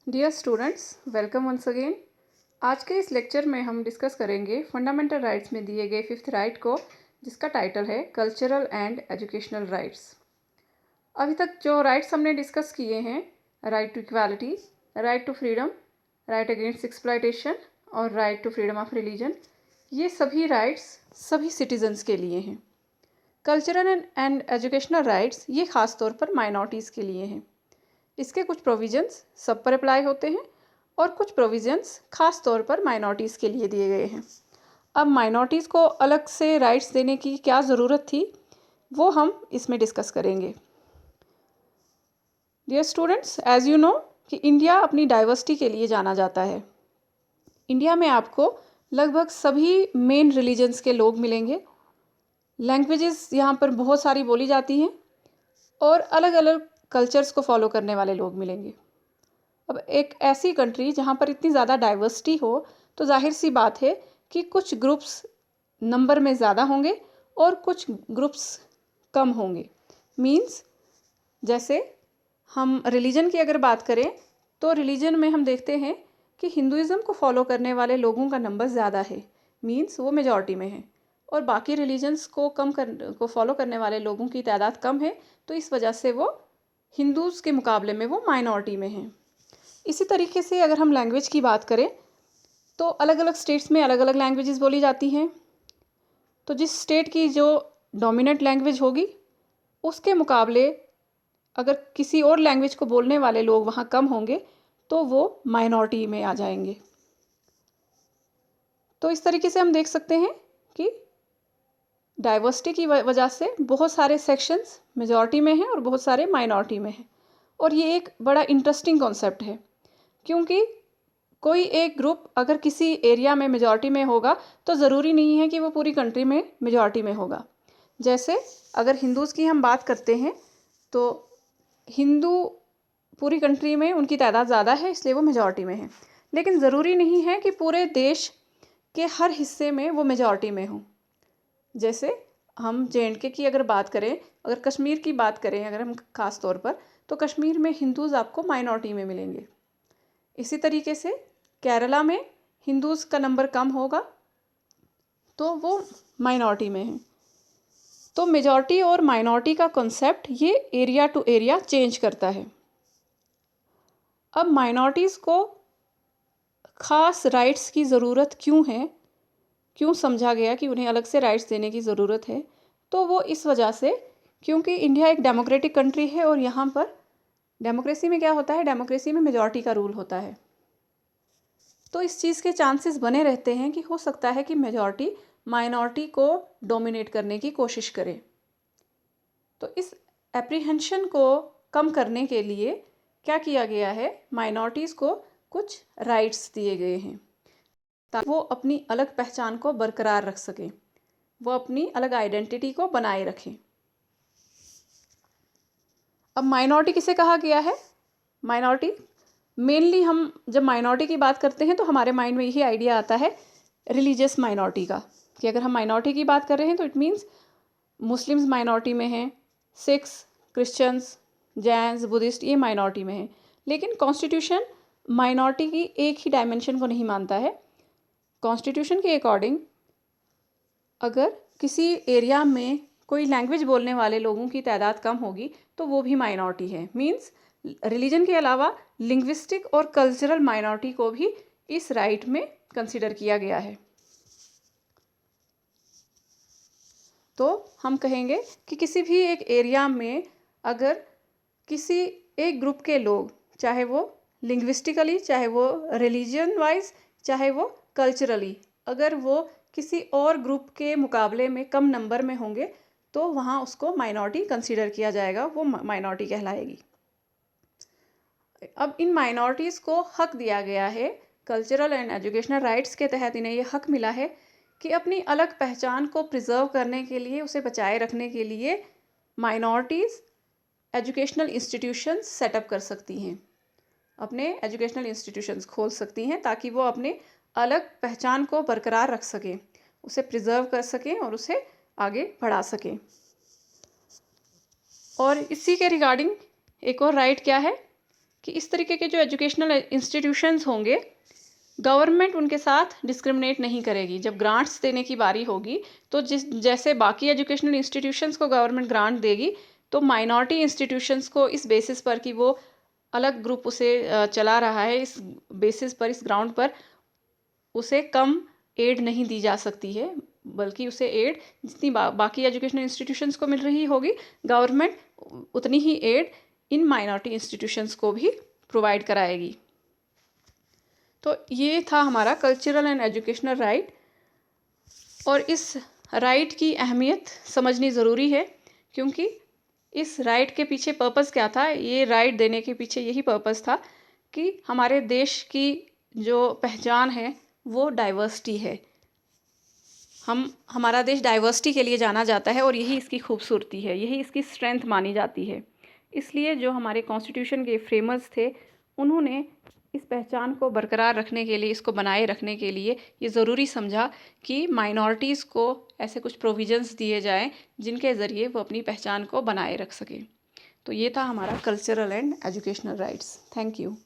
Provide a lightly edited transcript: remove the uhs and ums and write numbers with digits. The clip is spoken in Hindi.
Dear students, welcome once again. आज के इस लेक्चर में हम डिस्कस करेंगे फंडामेंटल राइट्स में दिए गए फिफ्थ राइट को, जिसका टाइटल है कल्चरल एंड एजुकेशनल राइट्स। अभी तक जो राइट्स हमने डिस्कस किए हैं, right to equality, right to freedom, right against exploitation और right to freedom of religion, ये सभी राइट्स सभी सिटीजन्स के लिए हैं। कल्चरल एंड एजुकेशनल राइट्स ये ख़ास तौर पर माइनॉरिटीज़ के लिए हैं। इसके कुछ प्रोविजंस सब पर अप्लाई होते हैं और कुछ प्रोविजंस खास तौर पर माइनॉरिटीज़ के लिए दिए गए हैं। अब माइनॉरिटीज़ को अलग से राइट्स देने की क्या ज़रूरत थी, वो हम इसमें डिस्कस करेंगे। Dear students, as you know कि इंडिया अपनी डाइवर्सिटी के लिए जाना जाता है। इंडिया में आपको लगभग सभी मेन रिलीजन्स के लोग मिलेंगे। लैंग्वेजेस यहाँ पर बहुत सारी बोली जाती हैं और अलग अलग कल्चर्स को फॉलो करने वाले लोग मिलेंगे। अब एक ऐसी कंट्री जहाँ पर इतनी ज़्यादा डाइवर्सिटी हो, तो जाहिर सी बात है कि कुछ ग्रुप्स नंबर में ज़्यादा होंगे और कुछ ग्रुप्स कम होंगे। मींस जैसे हम रिलीजन की अगर बात करें तो रिलीजन में हम देखते हैं कि हिंदुइज़्म को फॉलो करने वाले लोगों का नंबर ज़्यादा है, मींस वो मेजॉरिटी में है, और बाकी रिलीजन्स को फॉलो करने वाले लोगों की तादाद कम है, तो इस वजह से वो हिंदूज़ के मुकाबले में वो माइनॉरिटी में हैं। इसी तरीके से अगर हम लैंग्वेज की बात करें तो अलग अलग स्टेट्स में अलग अलग लैंग्वेजेस बोली जाती हैं। तो जिस स्टेट की जो डोमिनेंट लैंग्वेज होगी, उसके मुकाबले अगर किसी और लैंग्वेज को बोलने वाले लोग वहाँ कम होंगे तो वो माइनॉरिटी में आ जाएंगे। तो इस तरीके से हम देख सकते हैं कि डाइवर्सिटी की वजह से बहुत सारे सेक्शंस मेजॉरिटी में हैं और बहुत सारे माइनॉरिटी में हैं। और ये एक बड़ा इंटरेस्टिंग कॉन्सेप्ट है, क्योंकि कोई एक ग्रुप अगर किसी एरिया में मेजॉरिटी में होगा तो ज़रूरी नहीं है कि वो पूरी कंट्री में मेजॉरिटी में होगा। जैसे अगर हिंदूज़ की हम बात करते हैं तो हिंदू पूरी कंट्री में उनकी तादाद ज़्यादा है, इसलिए वो मेजॉरिटी में है। लेकिन ज़रूरी नहीं है कि पूरे देश के हर हिस्से में वो मेजॉरिटी में हों। जैसे हम J&K की अगर बात करें, अगर कश्मीर की बात करें अगर हम ख़ास तौर पर, तो कश्मीर में हिंदूज़ आपको माइनॉरिटी में मिलेंगे। इसी तरीके से केरला में हिंदूज़ का नंबर कम होगा तो वो माइनॉरिटी में है। तो मेजॉरिटी और माइनॉरिटी का कॉन्सेप्ट ये एरिया टू एरिया चेंज करता है। अब माइनॉरिटीज़ को ख़ास राइट्स की ज़रूरत क्यों है, क्यों समझा गया कि उन्हें अलग से राइट्स देने की ज़रूरत है, तो वो इस वजह से क्योंकि इंडिया एक डेमोक्रेटिक कंट्री है और यहाँ पर डेमोक्रेसी में क्या होता है, डेमोक्रेसी में मेजॉरिटी का रूल होता है। तो इस चीज़ के चांसेस बने रहते हैं कि हो सकता है कि मेजॉरिटी माइनॉरिटी को डोमिनेट करने की कोशिश करे। तो इस एप्रीहेंशन को कम करने के लिए क्या किया गया है, माइनॉरिटीज़ को कुछ राइट्स दिए गए हैं ताकि वो अपनी अलग पहचान को बरकरार रख सकें, वो अपनी अलग आइडेंटिटी को बनाए रखें। अब माइनॉरिटी किसे कहा गया है? माइनॉरिटी मेनली हम जब माइनॉरिटी की बात करते हैं तो हमारे माइंड में यही आइडिया आता है रिलीजियस माइनॉरिटी का, कि अगर हम माइनॉरिटी की बात कर रहे हैं तो इट मीन्स मुस्लिम्स माइनॉरिटी में हैं, सिख्स, क्रिश्चियंस, जैन्स, बुद्धिस्ट ये माइनॉरिटी में हैं। लेकिन कॉन्स्टिट्यूशन माइनॉरिटी की एक ही डायमेंशन को नहीं मानता है। कॉन्स्टिट्यूशन के अकॉर्डिंग अगर किसी एरिया में कोई लैंग्वेज बोलने वाले लोगों की तादाद कम होगी तो वो भी माइनॉरिटी है। मीन्स रिलीजन के अलावा लिंग्विस्टिक और कल्चरल माइनॉरिटी को भी इस राइट में कंसिडर किया गया है। तो हम कहेंगे कि किसी भी एक एरिया में अगर किसी एक ग्रुप के लोग, चाहे वो लिंग्विस्टिकली, चाहे वो रिलीजन वाइज, चाहे वो कल्चरली, अगर वो किसी और ग्रुप के मुकाबले में कम नंबर में होंगे तो वहाँ उसको माइनॉरिटी कंसीडर किया जाएगा, वो माइनॉरिटी कहलाएगी। अब इन माइनॉरिटीज़ को हक दिया गया है, कल्चरल एंड एजुकेशनल राइट्स के तहत इन्हें ये हक मिला है कि अपनी अलग पहचान को प्रिजर्व करने के लिए, उसे बचाए रखने के लिए माइनॉरिटीज़ एजुकेशनल इंस्टीट्यूशंस सेटअप कर सकती हैं, अपने एजुकेशनल इंस्टीट्यूशंस खोल सकती हैं ताकि वो अपने अलग पहचान को बरकरार रख सकें, उसे प्रिजर्व कर सकें और उसे आगे बढ़ा सकें। और इसी के रिगार्डिंग एक और राइट क्या है कि इस तरीके के जो एजुकेशनल इंस्टीट्यूशंस होंगे, गवर्नमेंट उनके साथ डिस्क्रिमिनेट नहीं करेगी। जब ग्रांट्स देने की बारी होगी तो जैसे बाकी एजुकेशनल इंस्टीट्यूशंस को गवर्नमेंट ग्रांट देगी, तो माइनॉरिटी इंस्टीट्यूशंस को इस बेसिस पर कि वो अलग ग्रुप उसे चला रहा है, इस बेसिस पर, इस ग्राउंड पर उसे कम एड नहीं दी जा सकती है, बल्कि उसे एड जितनी बाकी एजुकेशनल इंस्टीट्यूशंस को मिल रही होगी, गवर्नमेंट उतनी ही एड इन माइनॉरिटी इंस्टीट्यूशंस को भी प्रोवाइड कराएगी। तो ये था हमारा कल्चरल एंड एजुकेशनल राइट। और इस राइट की अहमियत समझनी ज़रूरी है, क्योंकि इस राइट के पीछे पर्पस क्या था। ये राइट देने के पीछे यही पर्पस था कि हमारे देश की जो पहचान है वो डाइवर्सिटी है। हमारा देश डाइवर्सिटी के लिए जाना जाता है और यही इसकी खूबसूरती है, यही इसकी स्ट्रेंथ मानी जाती है। इसलिए जो हमारे कॉन्स्टिट्यूशन के फ्रेमर्स थे, उन्होंने इस पहचान को बरकरार रखने के लिए, इसको बनाए रखने के लिए ये ज़रूरी समझा कि माइनॉरिटीज़ को ऐसे कुछ प्रोविजंस दिए जाएं जिनके ज़रिए वो अपनी पहचान को बनाए रख सकें। तो ये था हमारा cultural and educational rights. Thank you.